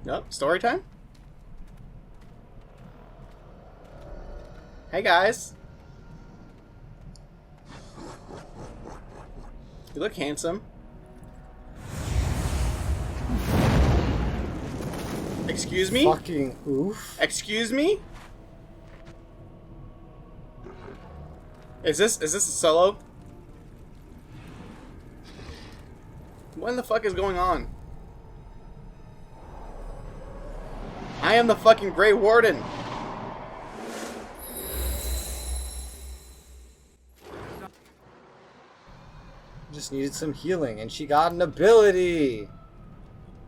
Nope. Story time? Hey, guys. You look handsome. Excuse me? Fucking oof. Excuse me? Is this a solo? What in the fuck is going on? I am the fucking Grey Warden. Just needed some healing, and she got an ability.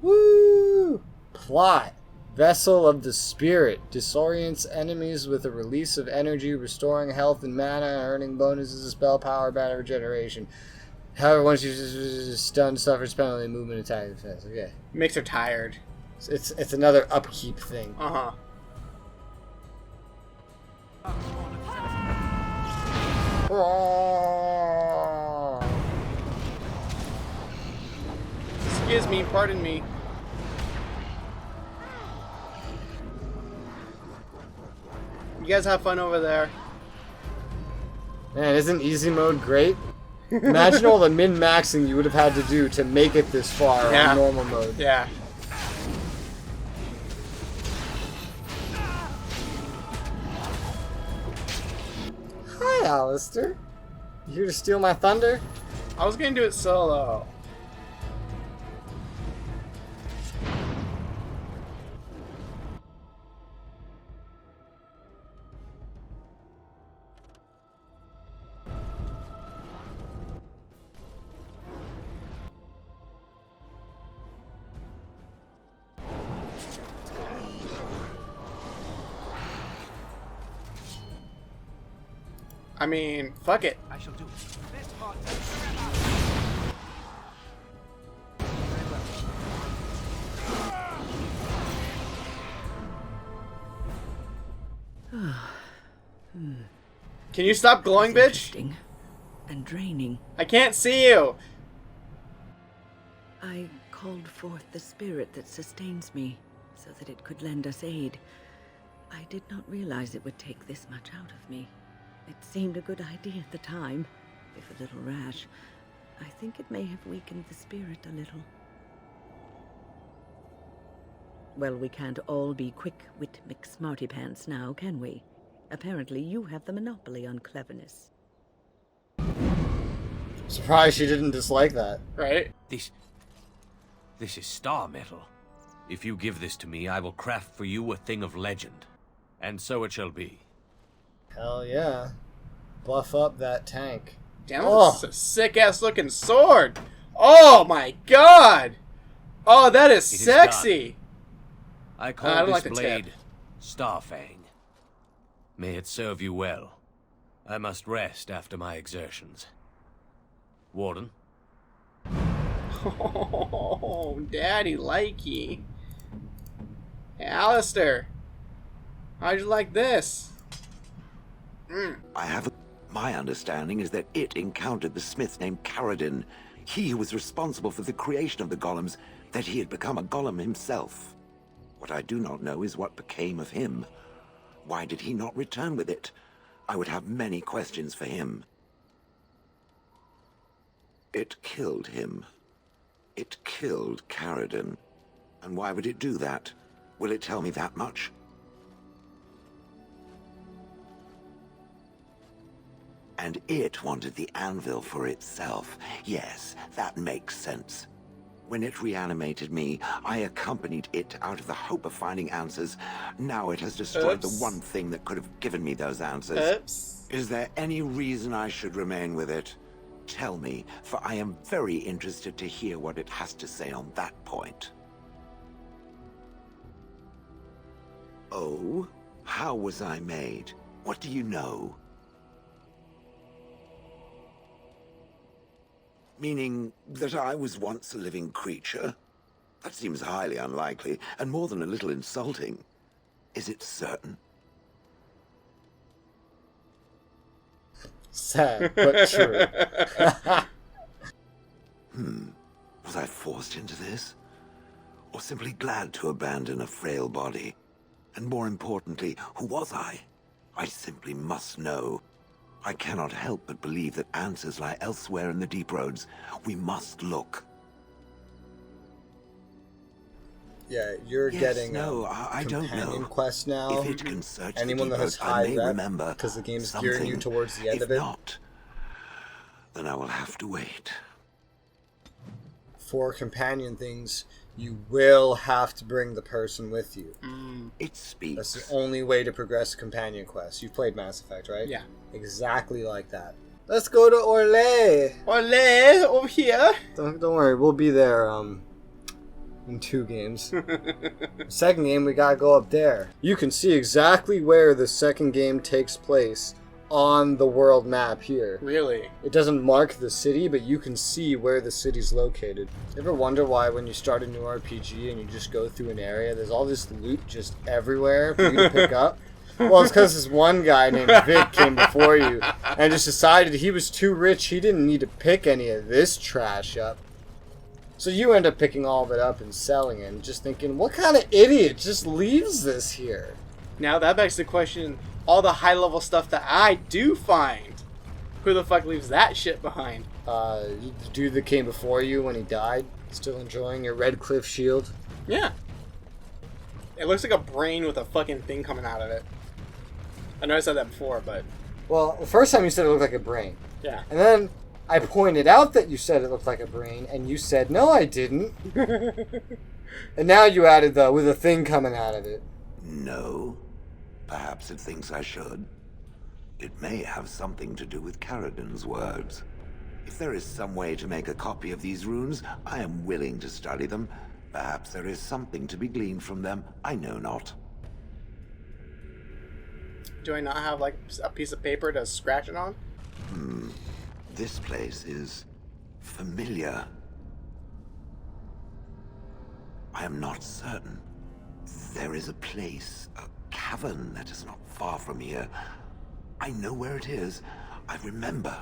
Woo! Plot. Vessel of the Spirit. Disorients enemies with a release of energy, restoring health and mana, and earning bonuses of spell power, mana regeneration. However, once you're stunned, suffers penalty, movement, attack, defense. Okay. Makes her tired. It's another upkeep thing. Uh-huh. Excuse me, pardon me. You guys have fun over there. Man, isn't easy mode great? Imagine all the min-maxing you would have had to do to make it this far on normal mode. Yeah. Hi, Alistair. You here to steal my thunder? I was gonna do it solo. I mean, fuck it. I shall do it. This part Can you stop glowing, bitch? Interesting and draining. I can't see you. I called forth the spirit that sustains me, so that it could lend us aid. I did not realize it would take this much out of me. It seemed a good idea at the time, if a little rash. I think it may have weakened the spirit a little. Well, we can't all be quick-wit McSmartypants now, can we? Apparently you have the monopoly on cleverness. Surprised she didn't dislike that. Right? This is star metal. If you give this to me, I will craft for you a thing of legend. And so it shall be. Hell yeah. Buff up that tank. Damn, that's a sick-ass looking sword. Oh my god. Oh, that is sexy. I call I don't this like the blade tip. Starfang. May it serve you well. I must rest after my exertions. Warden? Oh, daddy likey. Hey, Alistair. How'd you like this? My understanding is that it encountered the smith named Caradin. He who was responsible for the creation of the golems, that he had become a golem himself. What I do not know is what became of him. Why did he not return with it? I would have many questions for him. It killed him. It killed Caradin. And why would it do that? Will it tell me that much? And it wanted the anvil for itself. Yes, that makes sense. When it reanimated me, I accompanied it out of the hope of finding answers. Now it has destroyed the one thing that could have given me those answers. Oops. Is there any reason I should remain with it? Tell me, for I am very interested to hear what it has to say on that point. Oh? How was I made? What do you know? Meaning that I was once a living creature? That seems highly unlikely, and more than a little insulting. Is it certain? Sad, but true. Was I forced into this? or simply glad to abandon a frail body? And more importantly, who was I? I simply must know. I cannot help but believe that answers lie elsewhere in the deep roads. We must look. Yeah, you're Yes, getting no, I don't companion know. quest now. If it can search the Anyone deep that has roads, I high may rep, remember because the game's gearing you something. towards the end If of it. not, then I will have to wait. For companion things, you will have to bring the person with you. It speaks. That's the only way to progress a companion quest. You've played Mass Effect, right? Yeah. Exactly like that. Let's go to Orlais. Ole, over here. Don't worry, we'll be there in 2 games. Second game, we gotta go up there. You can see exactly where the second game takes place on the world map here. Really? It doesn't mark the city, but you can see where the city's located. You ever wonder why when you start a new RPG and you just go through an area, there's all this loot just everywhere for you to pick up? Well, it's because this one guy named Vic came before you and just decided he was too rich, he didn't need to pick any of this trash up. So you end up picking all of it up and selling it and just thinking, what kind of idiot just leaves this here? Now that begs the question, all the high-level stuff that I do find, who the fuck leaves that shit behind? The dude that came before you when he died, still enjoying your Red Cliff shield? Yeah. It looks like a brain with a fucking thing coming out of it. I know I said that before, but... Well, the first time you said it looked like a brain. Yeah. And then I pointed out that you said it looked like a brain, and you said, no, I didn't. And now you added the, with a thing coming out of it. No. Perhaps it thinks I should. It may have something to do with Caradin's words. If there is some way to make a copy of these runes, I am willing to study them. Perhaps there is something to be gleaned from them. I know not. Do I not have, like, a piece of paper to scratch it on? This place is familiar. I am not certain. There is a place, a cavern that is not far from here. I know where it is. I remember.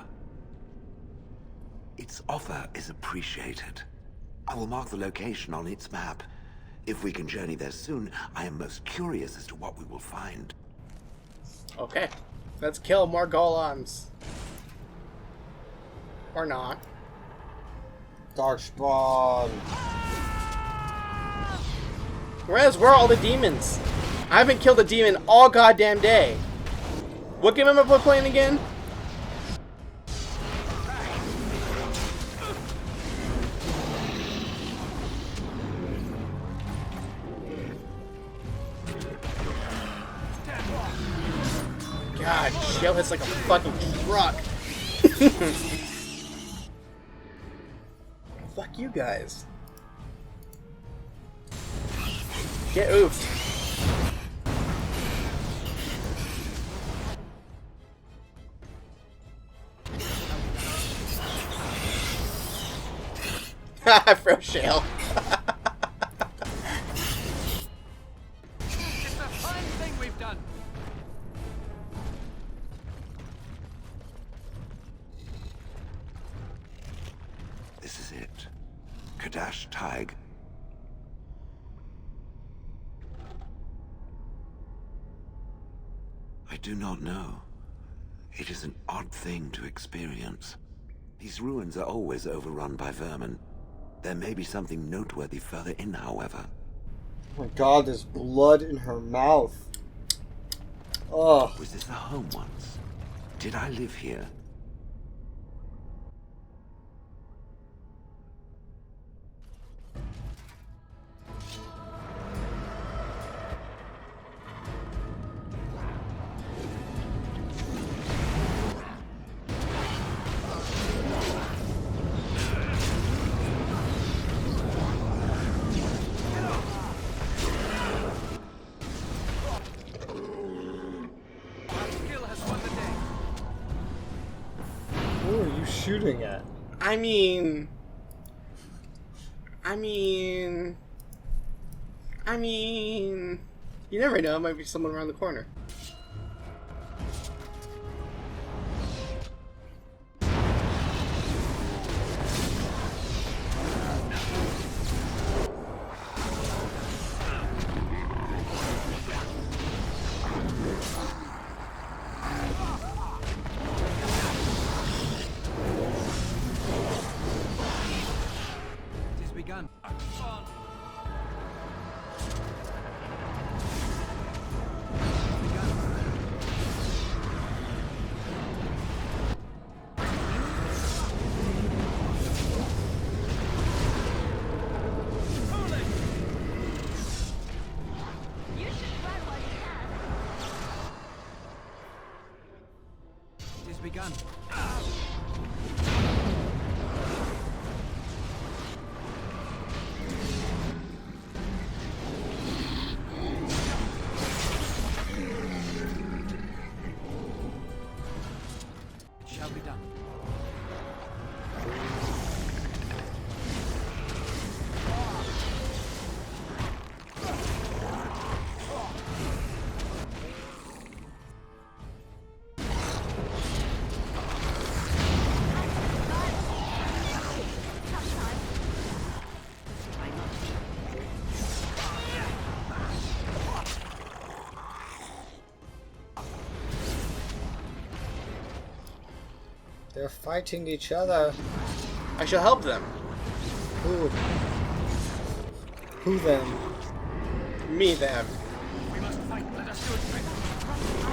Its offer is appreciated. I will mark the location on its map. If we can journey there soon, I am most curious as to what we will find. Okay. Let's kill more golems. Or not. Darkspawn. Whereas, where are all the demons? I haven't killed a demon all goddamn day. What game am I playing again? God, shell hits like a fucking truck. Fuck you guys. Get oofed. Throw shell. It's a fine thing we've done. This is it. Kadash Taig. I do not know. It is an odd thing to experience. These ruins are always overrun by vermin. There may be something noteworthy further in, however. Oh my god, there's blood in her mouth. Oh. Was this a home once? Did I live here? Who are you shooting at? I mean, you never know. It might be someone around the corner. begun. It shall be done. They're fighting each other. I shall help them. Who? Who them? Me, them. We must fight. Let us do it quick. We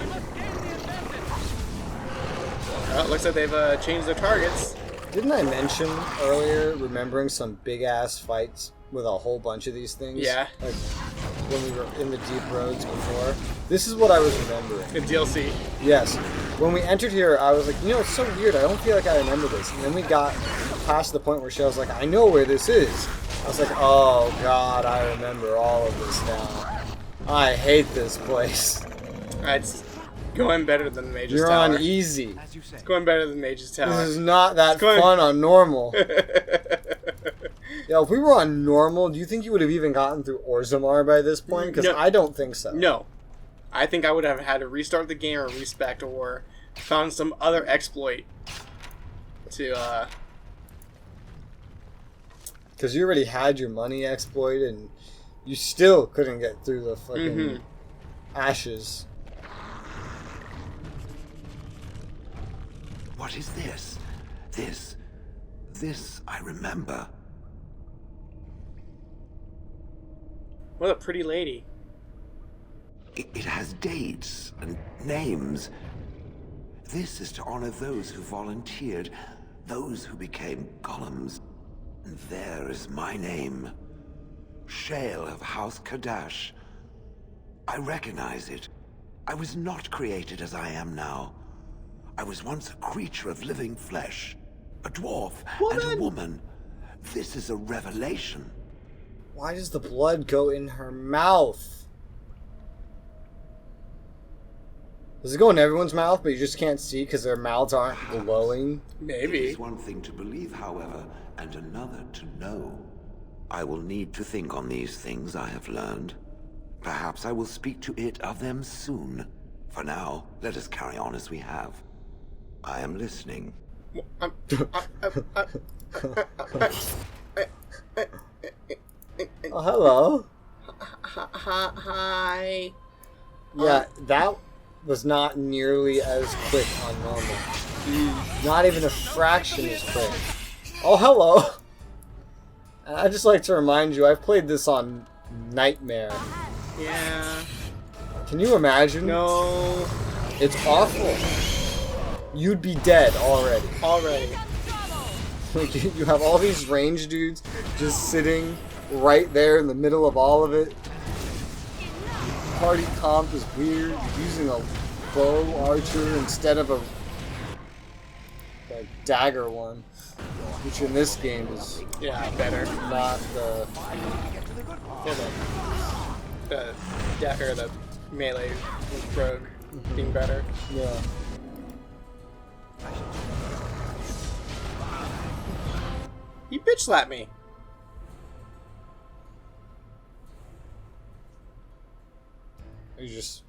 must gain the advantage. Well, it looks like they've changed their targets. Didn't I mention earlier remembering some big ass fights with a whole bunch of these things? Yeah. Like when we were in the deep roads before. This is what I was remembering. The DLC. Yes. When we entered here, I was like, you know, it's so weird. I don't feel like I remember this. And then we got past the point where she was like, I know where this is. I was like, oh god, I remember all of this now. I hate this place. It's going better than the Mage's You're Tower. on easy. As you say. It's going better than Mage's Tower. This is not that going- fun on normal. Yo, if we were on normal, do you think you would have even gotten through Orzammar by this point? Because No. I don't think so. No. I think I would have had to restart the game or respec or found some other exploit to, Because you already had your money exploit and you still couldn't get through the fucking ashes. What is this? This I remember. What a pretty lady. It has dates and names. This is to honor those who volunteered, those who became golems. And there is my name. Shale of House Kadash. I recognize it. I was not created as I am now. I was once a creature of living flesh. A dwarf and a woman. This is a revelation. Why does the blood go in her mouth? Does it go in everyone's mouth, but you just can't see because their mouths aren't glowing? It Maybe. is one thing to believe, however, and another to know. I will need to think on these things I have learned. Perhaps I will speak to it of them soon. For now, let us carry on as we have. I am listening. Oh, hello. Hi. Yeah, that was not nearly as quick on normal. Not even a fraction as quick. Oh, hello. And I'd just like to remind you, I've played this on Nightmare. Yeah. Can you imagine? No. It's awful. You'd be dead already. Already. Like, you have all these range dudes just sitting right there in the middle of all of it. Party comp is weird. You're using a bow archer instead of a dagger one, which in this game is Better. not the. The dagger, the melee rogue being better. Yeah. He bitch slapped me. You just.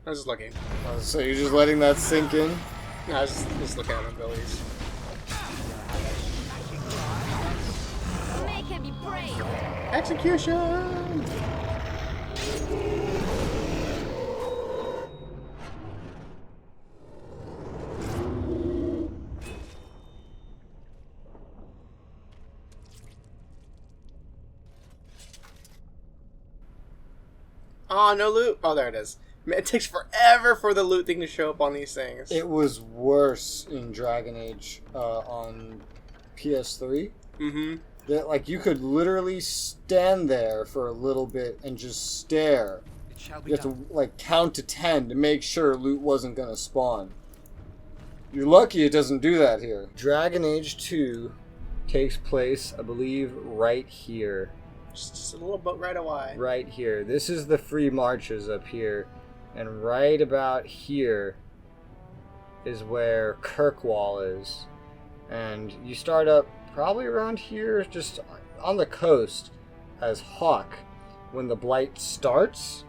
I was just looking. So you're just letting that sink in? No, I was just looking at my abilities. Make him be brave. Execution! Oh, no loot. Oh, there it is. Man, it takes forever for the loot thing to show up on these things. It was worse in Dragon Age on PS3. Mm-hmm. That, like, you could literally stand there for a little bit and just stare. It shall be You have done. to, like, count to 10 to make sure loot wasn't gonna spawn. You're lucky it doesn't do that here. Dragon Age 2 takes place, I believe, right here. Just a little bit right away. Right here. This is the free marches up here. And right about here is where Kirkwall is. And you start up probably around here, just on the coast, as Hawk when the Blight starts.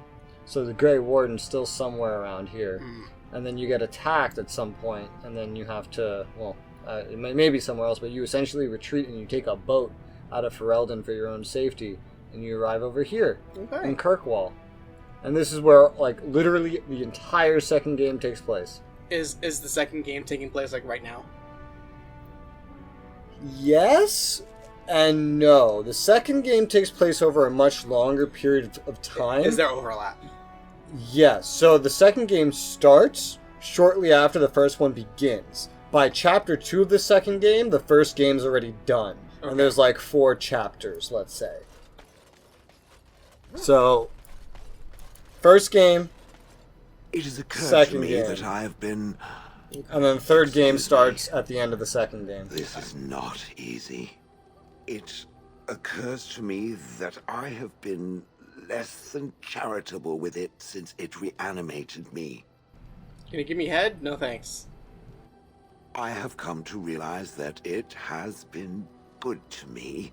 So the Grey Warden's still somewhere around here. And then you get attacked at some point, and then you have to, well, it may be somewhere else, but you essentially retreat and you take a boat out of Ferelden for your own safety, and you arrive over here in Kirkwall. And this is where, like, literally the entire second game takes place. Is the second game taking place, like, right now? Yes and no. The second game takes place over a much longer period of time. Is there overlap? Yes. So the second game starts shortly after the first one begins. By chapter 2 of the second game, the first game's already done. Okay. And there's like 4 chapters, let's say. So, first game, It has occurred to second me game. that I have been... And then the third game starts at the end of the second game. This is not easy. It occurs to me that I have been less than charitable with it since it reanimated me. Can you give me head? No thanks. I have come to realize that it has been good to me.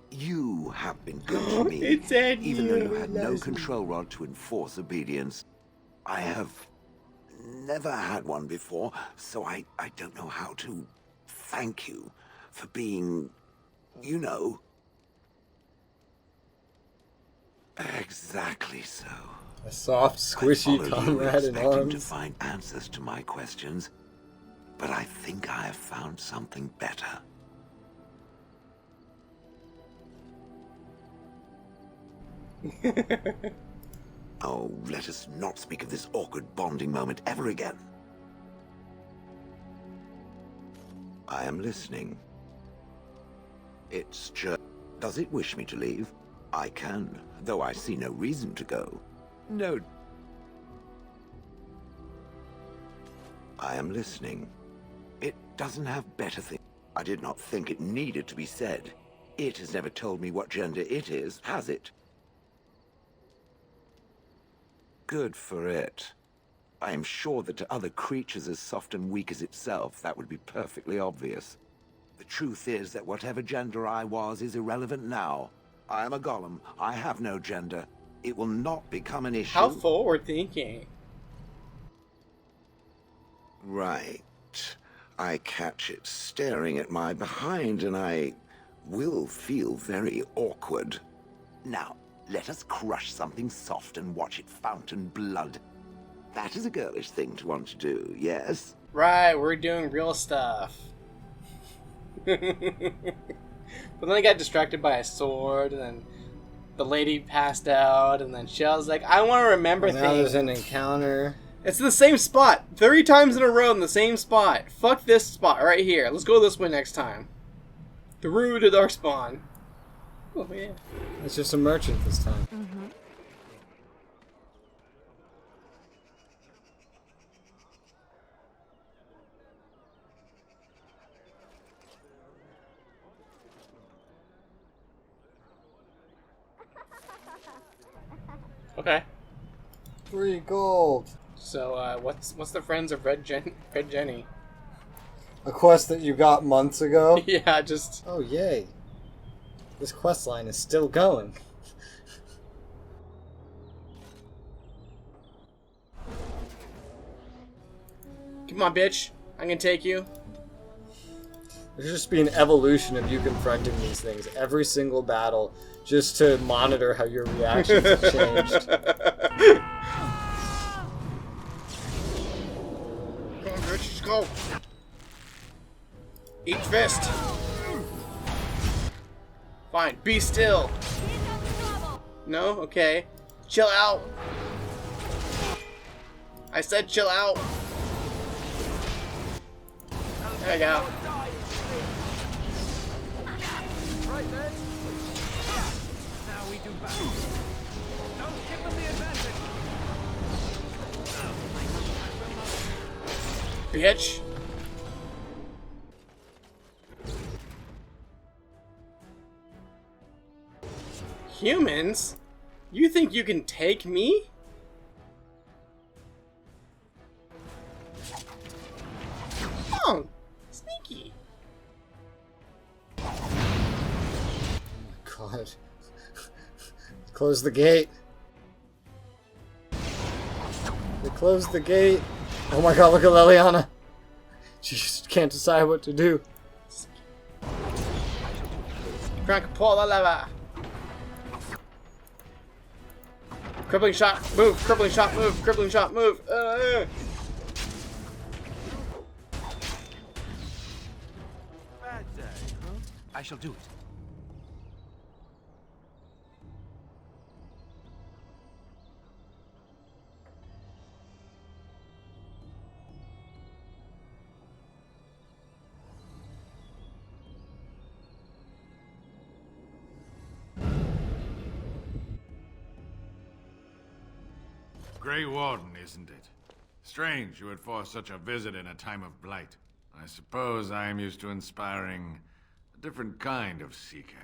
You have been good to me, It said even though you you, had no Leslie. control rod to enforce obedience. I have never had one before, so I don't know how to thank you for being, you know... Exactly so. A soft, squishy I followed comrade you in expecting to arms. find answers to my questions, but I think I have found something better. Oh, let us not speak of this awkward bonding moment ever again. I am listening. It's just... Does it wish me to leave? I can, though I see no reason to go. No. I am listening. It doesn't have better things. I did not think it needed to be said. It has never told me what gender it is, has it? Good for it. I am sure that to other creatures as soft and weak as itself, that would be perfectly obvious. The truth is that whatever gender I was is irrelevant now. I am a golem. I have no gender. It will not become an issue. How forward thinking? Right. I catch it staring at my behind, and I will feel very awkward. Now, let us crush something soft and watch it fountain blood. That is a girlish thing to want to do, yes? Right, we're doing real stuff. But then I got distracted by a sword, and then the lady passed out, and then Shell's like, I want to remember And now things. there's an encounter. It's the same spot. 30 times in a row in the same spot. Fuck this spot right here. Let's go this way next time. Through to Darkspawn. Oh, yeah. It's just a merchant this time. Okay. 3 gold. So, what's the Friends of Red Jenny? A quest that you got months ago. Yeah, just... Oh, yay. This quest line is still going. Come on, bitch. I'm gonna take you. There should just be an evolution of you confronting these things every single battle, just to monitor how your reactions have changed. Come on, bitch. Let's go. Eat fist. Fine. Be still. No? Okay. Chill out. I said chill out. There you go. Right then. Now we do battle. Don't give them the advantage. Bitch. Humans? You think you can take me? Oh, sneaky. Oh my god. Close the gate. They closed the gate. Oh my god, look at Leliana. She just can't decide what to do. Crank, pull the lever. Crippling shot, move, crippling shot, move, crippling shot, move. Bad day, huh? I shall do it. Grey Warden, isn't it? Strange you would force such a visit in a time of blight. I suppose I am used to inspiring a different kind of seeker.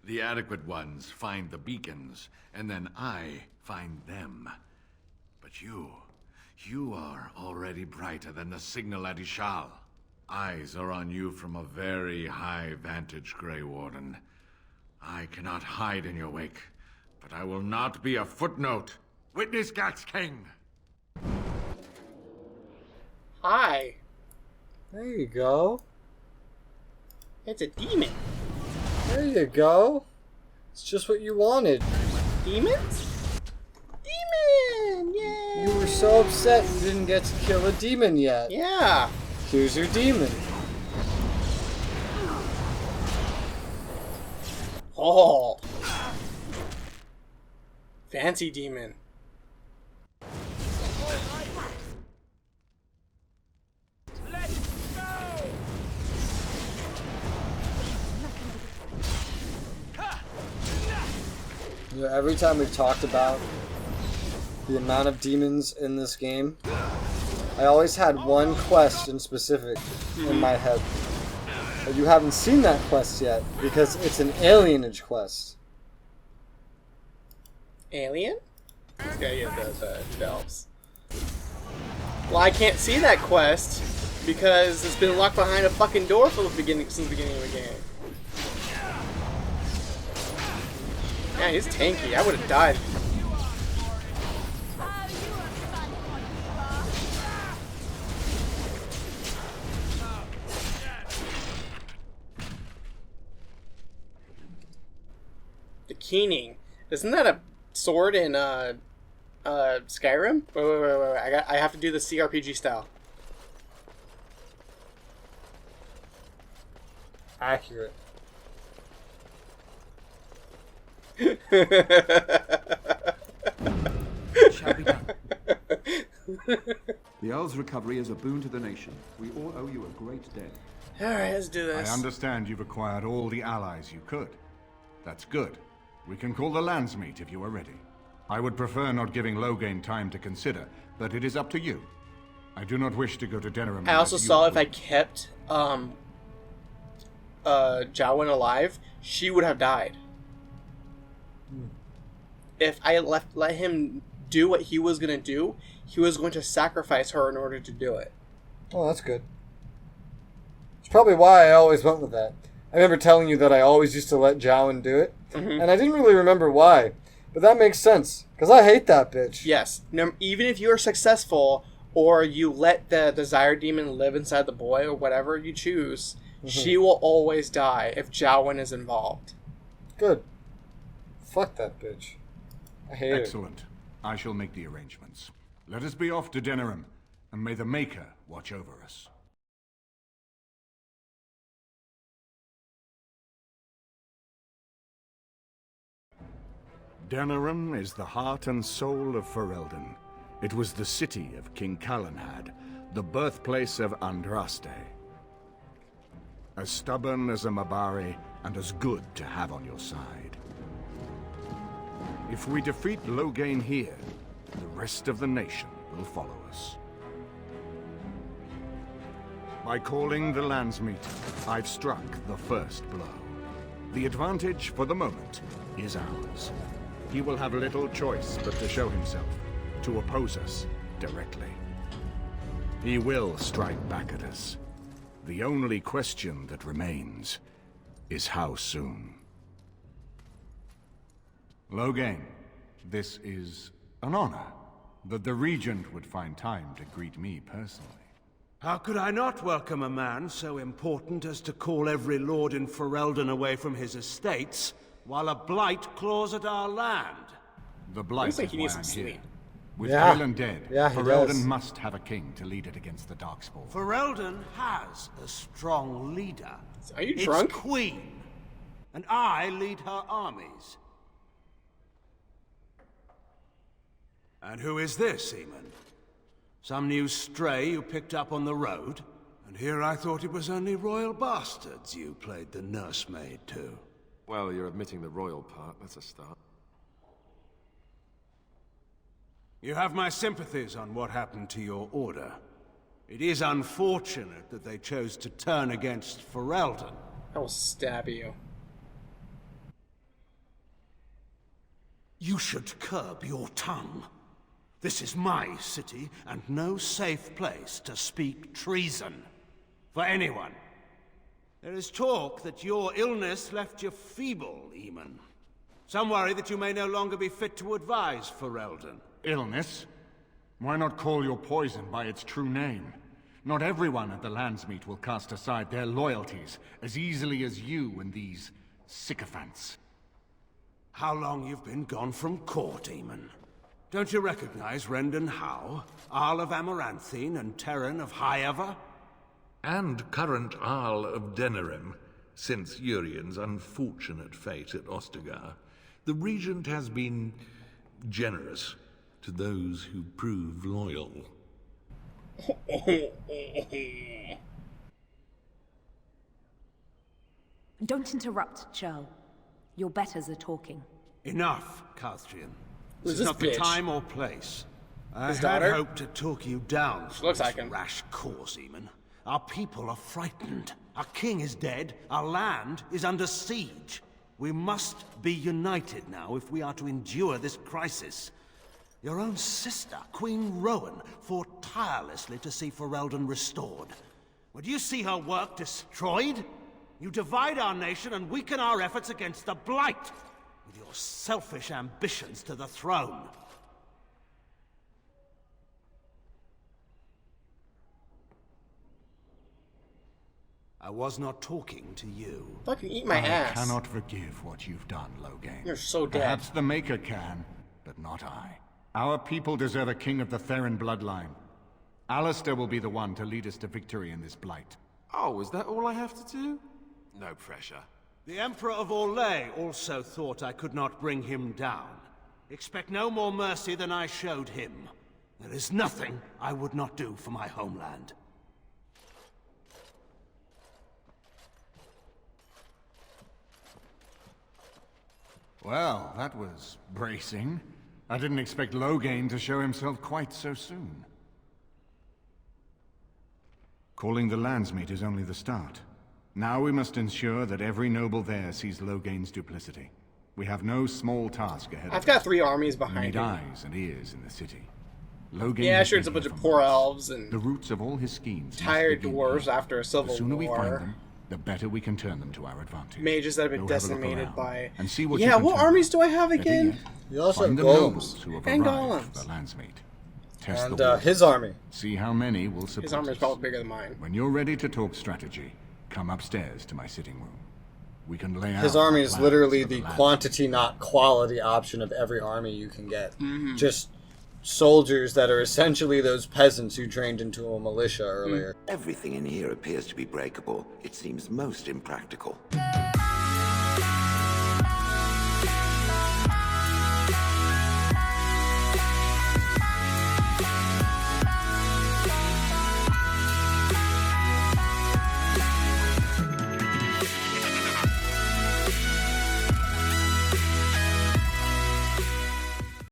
The adequate ones find the beacons, and then I find them. But you are already brighter than the signal at Ishal. Eyes are on you from a very high vantage, Grey Warden. I cannot hide in your wake, but I will not be a footnote. Witness Gax King! Hi. There you go. It's a demon. There you go. It's just what you wanted. Demons? Demon! Yay! You were so upset you didn't get to kill a demon yet. Yeah. Here's your demon. Oh. Fancy demon. You know, every time we've talked about the amount of demons in this game, I always had one quest in specific in my head. But you haven't seen that quest yet, because it's an alienage quest. Alien? Yeah, that helps. Well, I can't see that quest because it's been locked behind a fucking door since the beginning of the game. Yeah, he's tanky. I would have died. The Keening. Isn't that a sword in Skyrim? Wait. I have to do the CRPG style. Accurate. Shall be done. The Earl's recovery is a boon to the nation. We all owe you a great debt. Alright, let's do this. I understand you've acquired all the allies you could. That's good. We can call the Landsmeet if you are ready. I would prefer not giving Loghain time to consider, but it is up to you. I do not wish to go to Denerim. I also saw if I kept Jowen alive, she would have died. If I let him do what he was gonna do, he was going to sacrifice her in order to do it. Oh, that's good. It's probably why I always went with that. I remember telling you that I always used to let Jowen do it, and I didn't really remember why. But that makes sense, because I hate that bitch. Yes. Even if you are successful, or you let the Desire Demon live inside the boy, or whatever you choose, she will always die if Jowen is involved. Good. Fuck that bitch. I hate it. Excellent. I shall make the arrangements. Let us be off to Denerim, and may the Maker watch over us. Denerim is the heart and soul of Ferelden. It was the city of King Calenhad, the birthplace of Andraste. As stubborn as a Mabari, and as good to have on your side. If we defeat Loghain here, the rest of the nation will follow us. By calling the Landsmeet, I've struck the first blow. The advantage, for the moment, is ours. He will have little choice but to show himself, to oppose us directly. He will strike back at us. The only question that remains is how soon. Loghain, this is an honor that the Regent would find time to greet me personally. How could I not welcome a man so important as to call every lord in Ferelden away from his estates, while a blight claws at our land? The blight Looks like is he why needs I'm some here. sleep. With Yeah. Valen dead, Yeah, he Ferelden does. must have a king to lead it against the Darkspawn. Ferelden has a strong leader. Are you Its drunk? queen. And I lead her armies. And who is this, Eamon? Some new stray you picked up on the road? And here I thought it was only royal bastards you played the nursemaid to. Well, you're admitting the royal part. That's a start. You have my sympathies on what happened to your order. It is unfortunate that they chose to turn against Ferelden. I will stab you. You should curb your tongue. This is my city, and no safe place to speak treason. For anyone. There is talk that your illness left you feeble, Eamon. Some worry that you may no longer be fit to advise Ferelden. Illness? Why not call your poison by its true name? Not everyone at the Landsmeet will cast aside their loyalties as easily as you and these sycophants. How long you've been gone from court, Eamon? Don't you recognize Rendon Howe, Arl of Amaranthine and Terran of Highever? And current Arl of Denerim, since Urien's unfortunate fate at Ostagar. The Regent has been generous to those who prove loyal. Don't interrupt, Churl. Your betters are talking. Enough, Calthrian. Who's This is this not the bitch? time or place. I His had daughter? hoped to talk you down from Looks this like him. rash course, Eamon. Our people are frightened. Our king is dead. Our land is under siege. We must be united now if we are to endure this crisis. Your own sister, Queen Rowan, fought tirelessly to see Ferelden restored. Would you see her work destroyed? You divide our nation and weaken our efforts against the Blight, with your selfish ambitions to the throne. I was not talking to you. Fucking eat my I ass. cannot forgive what you've done, Loghain. You're so dead. Perhaps the Maker can, but not I. Our people deserve a king of the Theron bloodline. Alistair will be the one to lead us to victory in this blight. Oh, is that all I have to do? No pressure. The Emperor of Orlais also thought I could not bring him down. Expect no more mercy than I showed him. There is nothing I would not do for my homeland. Well, that was bracing. I didn't expect Loghain to show himself quite so soon. Calling the Landsmeet is only the start. Now we must ensure that every noble there sees Loghain's duplicity. We have no small task ahead of us. I've got 3 armies We behind need him. eyes and ears in the city. Loghain Yeah, has sure, been it's a bunch here of for poor months. elves and The roots of all his schemes must tired begin dwarves here. after a civil The sooner we find war. them, the better we can turn them to our advantage. Mages that have been Go have a look decimated around by... and see what Yeah, you can what tell armies them. do I have Better again? yet, You also find have the golems. nobles who have And arrived golems. for the Landsmeet. Test And the waters. his army. See how many will support His armor is us. probably bigger than mine. When you're ready to talk strategy, come upstairs to my sitting room. We can lay out His our army is plans literally for the Landsmeet. quantity, not quality option of every army you can get. Just soldiers that are essentially those peasants who trained into a militia earlier. Everything in here appears to be breakable. It seems most impractical.